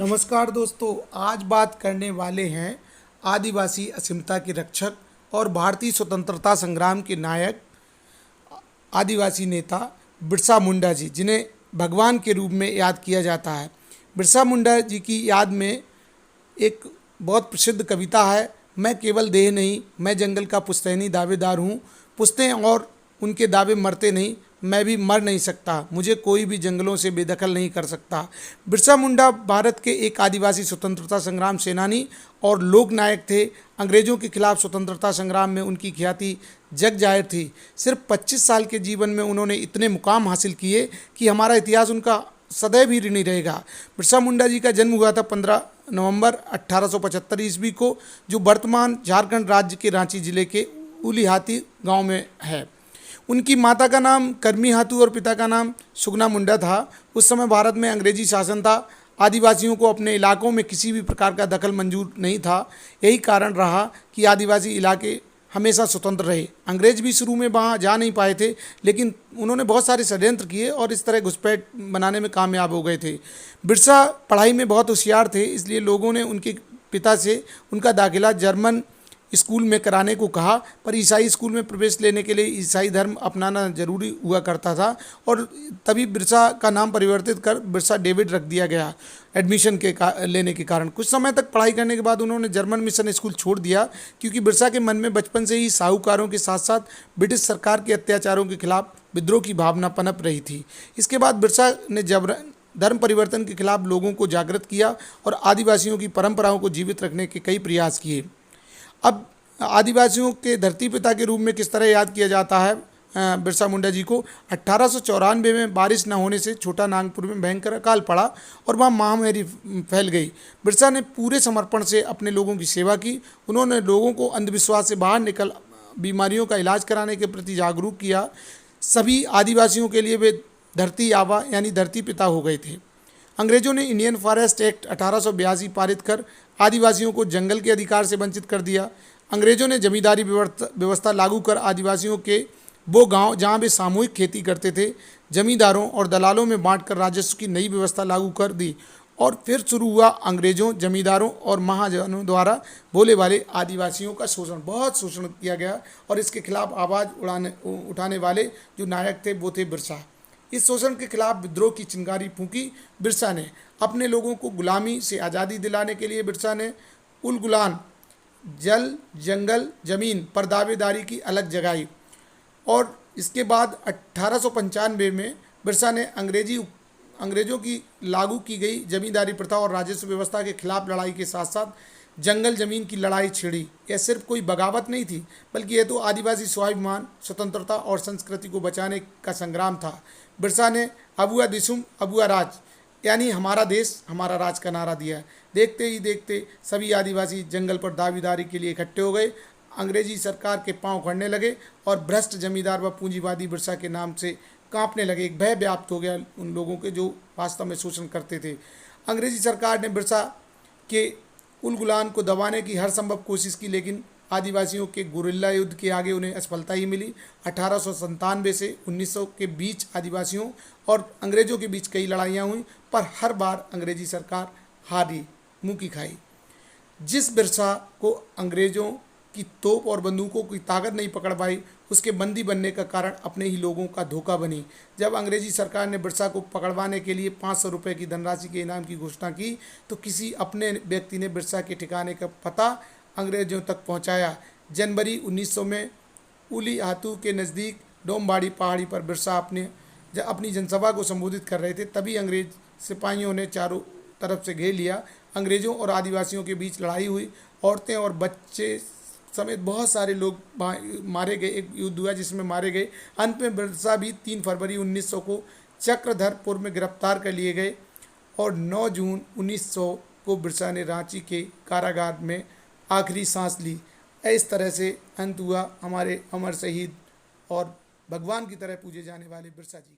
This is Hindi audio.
नमस्कार दोस्तों, आज बात करने वाले हैं आदिवासी अस्मिता के रक्षक और भारतीय स्वतंत्रता संग्राम के नायक आदिवासी नेता बिरसा मुंडा जी, जिन्हें भगवान के रूप में याद किया जाता है। बिरसा मुंडा जी की याद में एक बहुत प्रसिद्ध कविता है, मैं केवल देह नहीं, मैं जंगल का पुश्तैनी दावेदार हूँ। पुश्ते और उनके दावे मरते नहीं, मैं भी मर नहीं सकता, मुझे कोई भी जंगलों से बेदखल नहीं कर सकता। बिरसा मुंडा भारत के एक आदिवासी स्वतंत्रता संग्राम सेनानी और लोक नायक थे। अंग्रेजों के खिलाफ स्वतंत्रता संग्राम में उनकी ख्याति जग जाहिर थी। सिर्फ 25 साल के जीवन में उन्होंने इतने मुकाम हासिल किए कि हमारा इतिहास उनका सदैव ही ऋणी रहेगा। बिरसा मुंडा जी का जन्म हुआ था 15 नवंबर 1875 ईस्वी को, जो वर्तमान झारखंड राज्य के रांची जिले के उलीहाती गांव में है। उनकी माता का नाम करमी हातू और पिता का नाम सुगना मुंडा था। उस समय भारत में अंग्रेजी शासन था। आदिवासियों को अपने इलाकों में किसी भी प्रकार का दखल मंजूर नहीं था। यही कारण रहा कि आदिवासी इलाके हमेशा स्वतंत्र रहे। अंग्रेज भी शुरू में वहाँ जा नहीं पाए थे, लेकिन उन्होंने बहुत सारे षड्यंत्र किए और इस तरह घुसपैठ बनाने में कामयाब हो गए थे। बिरसा पढ़ाई में बहुत होशियार थे, इसलिए लोगों ने उनके पिता से उनका दाखिला जर्मन स्कूल में कराने को कहा, पर ईसाई स्कूल में प्रवेश लेने के लिए ईसाई धर्म अपनाना जरूरी हुआ करता था और तभी बिरसा का नाम परिवर्तित कर बिरसा डेविड रख दिया गया एडमिशन लेने के कारण। कुछ समय तक पढ़ाई करने के बाद उन्होंने जर्मन मिशन स्कूल छोड़ दिया, क्योंकि बिरसा के मन में बचपन से ही साहूकारों के साथ साथ ब्रिटिश सरकार के अत्याचारों के खिलाफ विद्रोह की भावना पनप रही थी। इसके बाद बिरसा ने धर्म परिवर्तन के खिलाफ लोगों को जागृत किया और आदिवासियों की परंपराओं को जीवित रखने के कई प्रयास किए। अब आदिवासियों के धरती पिता के रूप में किस तरह याद किया जाता है बिरसा मुंडा जी को। 1894 में बारिश न होने से छोटा नागपुर में भयंकर अकाल पड़ा और वहाँ महामारी फैल गई। बिरसा ने पूरे समर्पण से अपने लोगों की सेवा की। उन्होंने लोगों को अंधविश्वास से बाहर निकल बीमारियों का इलाज कराने के प्रति जागरूक किया। सभी आदिवासियों के लिए वे धरती आबा यानी धरती पिता हो गए थे। अंग्रेजों ने इंडियन फॉरेस्ट एक्ट 1882 पारित कर आदिवासियों को जंगल के अधिकार से वंचित कर दिया। अंग्रेजों ने जमींदारी व्यवस्था लागू कर आदिवासियों के वो गांव जहां वे सामूहिक खेती करते थे, जमींदारों और दलालों में बांटकर राजस्व की नई व्यवस्था लागू कर दी। और फिर शुरू हुआ अंग्रेजों, जमींदारों और महाजनों द्वारा भोले वाले आदिवासियों का शोषण। बहुत शोषण किया गया और इसके खिलाफ आवाज़ उठाने वाले जो नायक थे वो थे बिरसा। इस शोषण के खिलाफ विद्रोह की चिंगारी फूंकी बिरसा ने। अपने लोगों को गुलामी से आज़ादी दिलाने के लिए बिरसा ने उल गुलान, जल, जंगल, जमीन पर दावेदारी की अलग जगाई। और इसके बाद 1895 में बिरसा ने अंग्रेजों की लागू की गई जमींदारी प्रथा और राजस्व व्यवस्था के खिलाफ लड़ाई के साथ साथ जंगल जमीन की लड़ाई छेड़ी। यह सिर्फ कोई बगावत नहीं थी, बल्कि यह तो आदिवासी स्वाभिमान, स्वतंत्रता और संस्कृति को बचाने का संग्राम था। बिरसा ने अबुआ दिसुम अबुआ राज यानी हमारा देश हमारा राज का नारा दिया। देखते ही देखते सभी आदिवासी जंगल पर दावेदारी के लिए इकट्ठे हो गए। अंग्रेजी सरकार के पांव उखड़ने लगे और भ्रष्ट जमींदार व पूंजीवादी बिरसा के नाम से कांपने लगे। एक भय व्याप्त हो गया उन लोगों के जो वास्तव में शोषण करते थे। अंग्रेजी सरकार ने बिरसा के उल गुलान को दबाने की हर संभव कोशिश की, लेकिन आदिवासियों के गुरिल्ला युद्ध के आगे उन्हें असफलता ही मिली। 1897 से 1900 के बीच आदिवासियों और अंग्रेजों के बीच कई लड़ाइयाँ हुई, पर हर बार अंग्रेजी सरकार हारी, मुँह की खाई। जिस बिरसा को अंग्रेजों की तोप और बंदूकों की ताकत नहीं पकड़ पाई, उसके बंदी बनने का कारण अपने ही लोगों का धोखा बनी। जब अंग्रेजी सरकार ने बिरसा को पकड़वाने के लिए 500 रुपये की धनराशि के इनाम की घोषणा की, तो किसी अपने व्यक्ति ने बिरसा के ठिकाने का पता अंग्रेजों तक पहुंचाया। जनवरी 1900 में उलीहातू के नज़दीक डोमबाड़ी पहाड़ी पर बिरसा अपनी जनसभा को संबोधित कर रहे थे। तभी अंग्रेज सिपाहियों ने चारों तरफ से घेर लिया। अंग्रेजों और आदिवासियों के बीच लड़ाई हुई। औरतें और बच्चे समेत बहुत सारे लोग मारे गए। एक युद्ध हुआ जिसमें मारे गए। अंत में बिरसा भी 3 फरवरी 1900 को चक्रधरपुर में गिरफ्तार कर लिए गए और 9 जून 1900 को बिरसा ने रांची के कारागार में आखिरी सांस ली। इस तरह से अंत हुआ हमारे अमर शहीद और भगवान की तरह पूजे जाने वाले बिरसा जी।